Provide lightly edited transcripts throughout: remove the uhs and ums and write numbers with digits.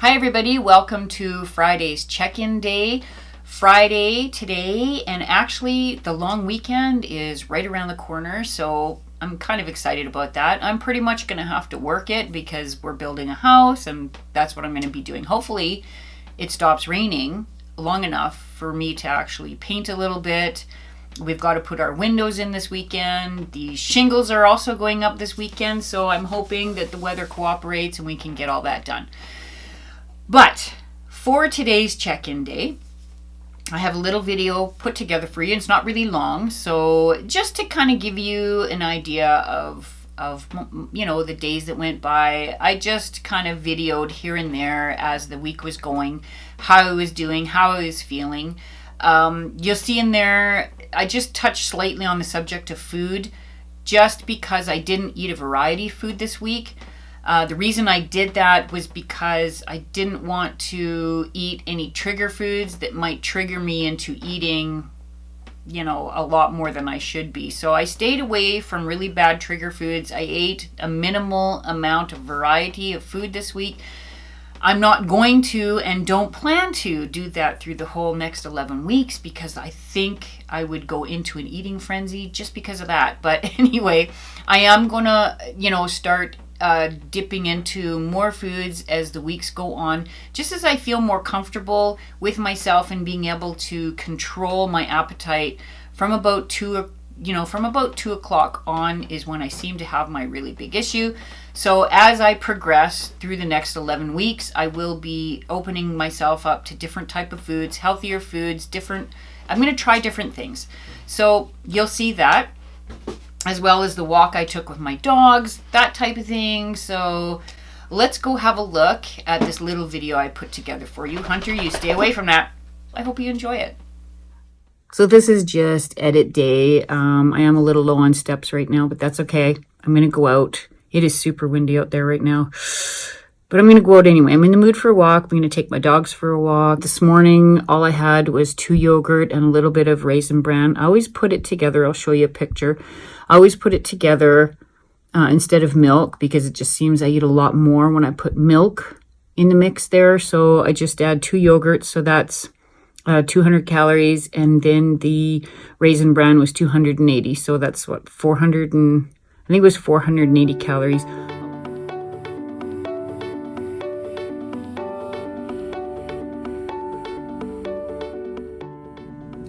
Hi everybody, welcome to Friday's check-in day. Friday today, and actually the long weekend is right around the corner, so I'm kind of excited about that. I'm pretty much going to have to work it because we're building a house and that's what I'm going to be doing. Hopefully it stops raining long enough for me to actually paint a little bit. We've got to put our windows in this weekend. The shingles are also going up this weekend, so I'm hoping that the weather cooperates and we can get all that done. But for today's check-in day, I have a little video put together for you. It's not really long, so just to kind of give you an idea of the days that went by. I just kind of videoed here and there as the week was going, how I was doing, how I was feeling. You'll see in there, I just touched slightly on the subject of food, just because I didn't eat a variety of food this week. The reason I did that was because I didn't want to eat any trigger foods that might trigger me into eating, a lot more than I should be. So I stayed away from really bad trigger foods. I ate a minimal amount of variety of food this week. I'm not going to and don't plan to do that through the whole next 11 weeks because I think I would go into an eating frenzy just because of that. But anyway, I am going to, start dipping into more foods as the weeks go on, just as I feel more comfortable with myself and being able to control my appetite from about 2 o'clock on is when I seem to have my really big issue. So as I progress through the next 11 weeks, I will be opening myself up to different type of foods, healthier foods, I'm going to try different things. So you'll see that, as well as the walk I took with my dogs, that type of thing. So let's go have a look at this little video I put together for you. Hunter, you stay away from that. I hope you enjoy it. So this is just edit day. I am a little low on steps right now, but that's okay. I'm going to go out. It is super windy out there right now, but I'm going to go out anyway. I'm in the mood for a walk. I'm going to take my dogs for a walk. This morning, all I had was 2 yogurt and a little bit of raisin bran. I always put it together. I'll show you a picture. I always put it together instead of milk because it just seems I eat a lot more when I put milk in the mix there. So I just add 2 yogurts. So that's 200 calories. And then the raisin bran was 280. So that's what, I think it was 480 calories.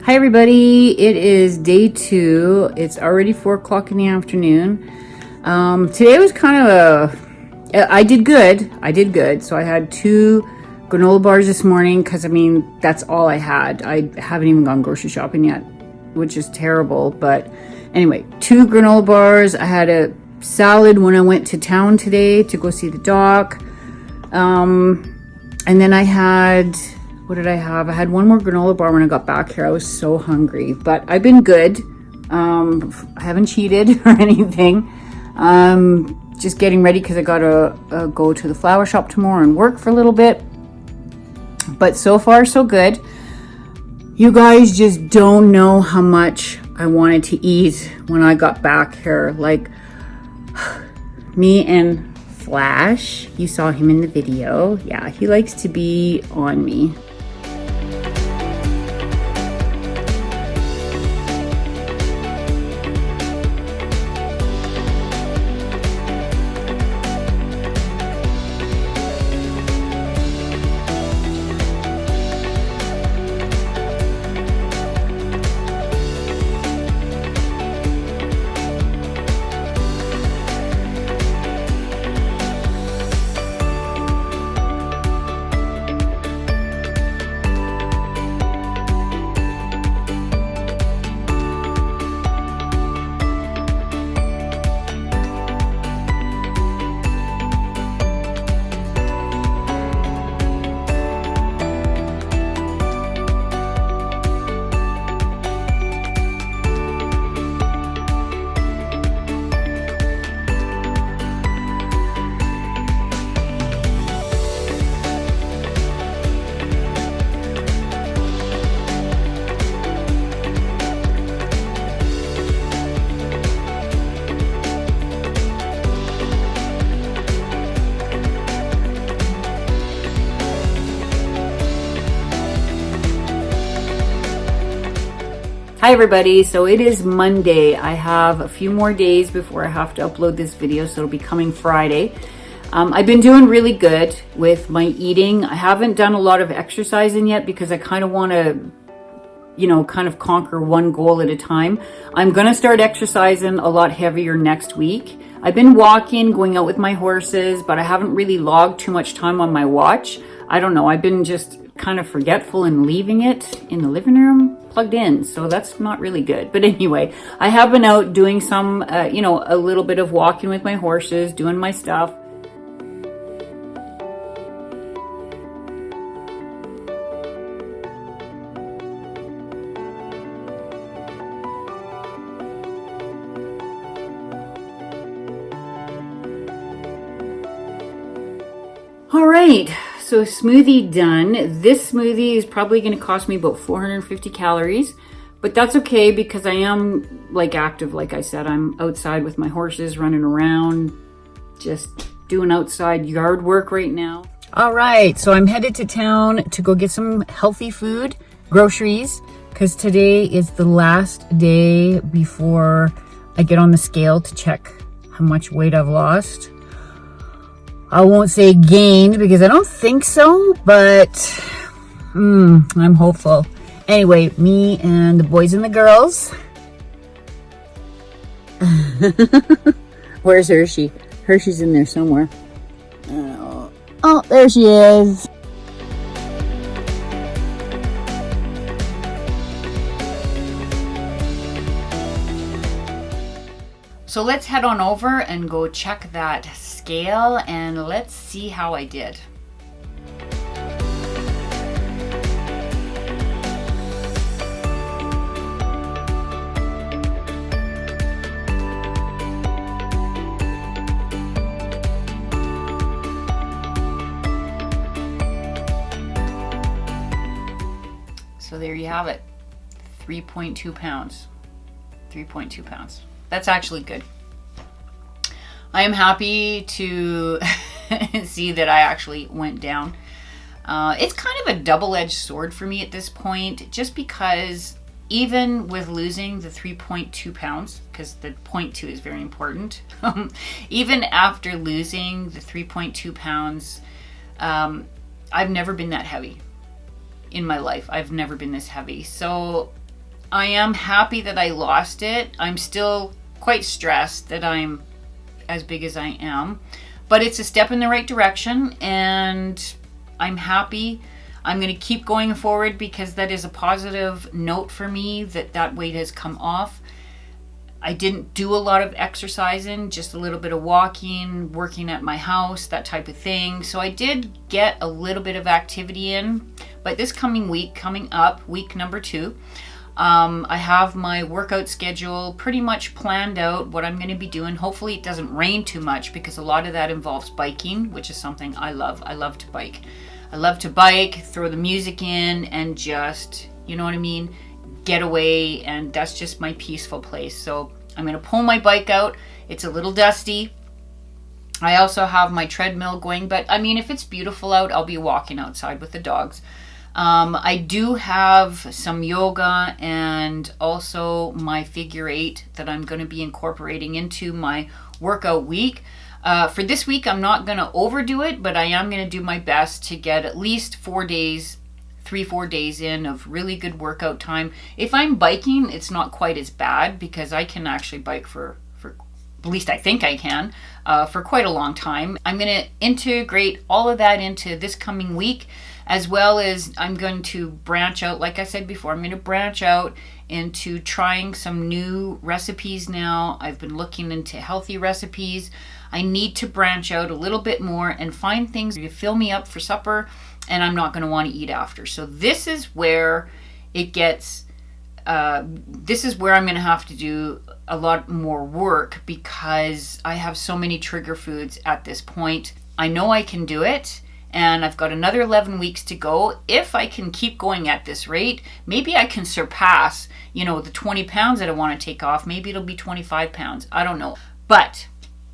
Hi everybody, it is day 2. It's already 4 o'clock in the afternoon. Today was kind of I did good. So I had 2 granola bars this morning because, that's all I had. I haven't even gone grocery shopping yet, which is terrible. But anyway, 2 granola bars. I had a salad when I went to town today to go see the doc. And then I had... what did I have? I had 1 more granola bar when I got back here. I was so hungry, but I've been good. I haven't cheated or anything. Just getting ready because I gotta go to the flower shop tomorrow and work for a little bit. But so far, so good. You guys just don't know how much I wanted to eat when I got back here. Like, me and Flash, you saw him in the video. Yeah, he likes to be on me. Hi everybody, so it is Monday. I have a few more days before I have to upload this video, so it'll be coming Friday. I've been doing really good with my eating. I haven't done a lot of exercising yet because I kind of want to, kind of conquer one goal at a time. I'm going to start exercising a lot heavier next week. I've been walking, going out with my horses, but I haven't really logged too much time on my watch. I don't know, I've been just kind of forgetful and leaving it in the living room plugged in, so that's not really good. But anyway, I have been out doing some a little bit of walking with my horses, doing my stuff. All right, so smoothie done. This smoothie is probably going to cost me about 450 calories, but that's okay because I am active. Like I said, I'm outside with my horses, running around, just doing outside yard work right now. All right, so I'm headed to town to go get some healthy food, groceries, because today is the last day before I get on the scale to check how much weight I've lost. I won't say gained because I don't think so, but I'm hopeful. Anyway, me and the boys and the girls. Where's Hershey? Hershey's in there somewhere. Oh, there she is. So let's head on over and go check that scale and let's see how I did. So there you have it, 3.2 pounds, 3.2 pounds. That's actually good. I am happy to see that I actually went down. It's kind of a double-edged sword for me at this point, just because even with losing the 3.2 pounds, because the 0.2 is very important, even after losing the 3.2 pounds, I've never been that heavy in my life. I've never been this heavy. So I am happy that I lost it. I'm still quite stressed that I'm as big as I am, but it's a step in the right direction and I'm happy. I'm going to keep going forward because that is a positive note for me that weight has come off. I didn't do a lot of exercising, just a little bit of walking, working at my house, that type of thing. So I did get a little bit of activity in, but this coming up, week number 2, I have my workout schedule pretty much planned out, what I'm going to be doing. Hopefully it doesn't rain too much because a lot of that involves biking, which is something I love. I love to bike. I love to bike, throw the music in, and just, you know what I mean, get away, and that's just my peaceful place. So I'm going to pull my bike out. It's a little dusty. I also have my treadmill going, but I mean, if it's beautiful out, I'll be walking outside with the dogs. I do have some yoga and also my figure 8 that I'm going to be incorporating into my workout week. For this week, I'm not going to overdo it, but I am going to do my best to get at least 4 days, 3-4 days in of really good workout time. If I'm biking, it's not quite as bad because I can actually bike for at least I think I can, for quite a long time. I'm going to integrate all of that into this coming week, as well as I'm going to branch out, like I said before, I'm going to branch out into trying some new recipes now. I've been looking into healthy recipes. I need to branch out a little bit more and find things to fill me up for supper, and I'm not going to want to eat after. So this is where it gets, this is where I'm going to have to do a lot more work because I have so many trigger foods at this point. I know I can do it. And I've got another 11 weeks to go. If I can keep going at this rate, maybe I can surpass, the 20 pounds that I want to take off. Maybe it'll be 25 pounds. I don't know. But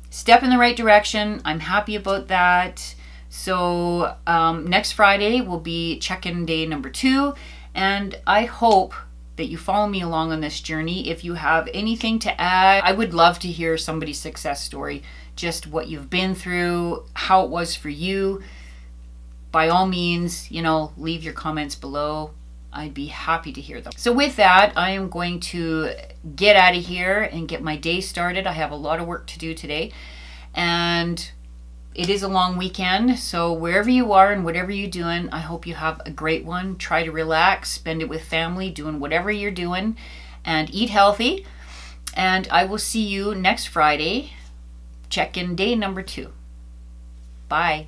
step in the right direction. I'm happy about that. So next Friday will be check-in day number 2. And I hope that you follow me along on this journey. If you have anything to add, I would love to hear somebody's success story, just what you've been through, how it was for you. By all means, leave your comments below. I'd be happy to hear them. So with that, I am going to get out of here and get my day started. I have a lot of work to do today, and it is a long weekend. So wherever you are and whatever you're doing, I hope you have a great one. Try to relax, spend it with family, doing whatever you're doing, and eat healthy. And I will see you next Friday, check-in day number 2. Bye.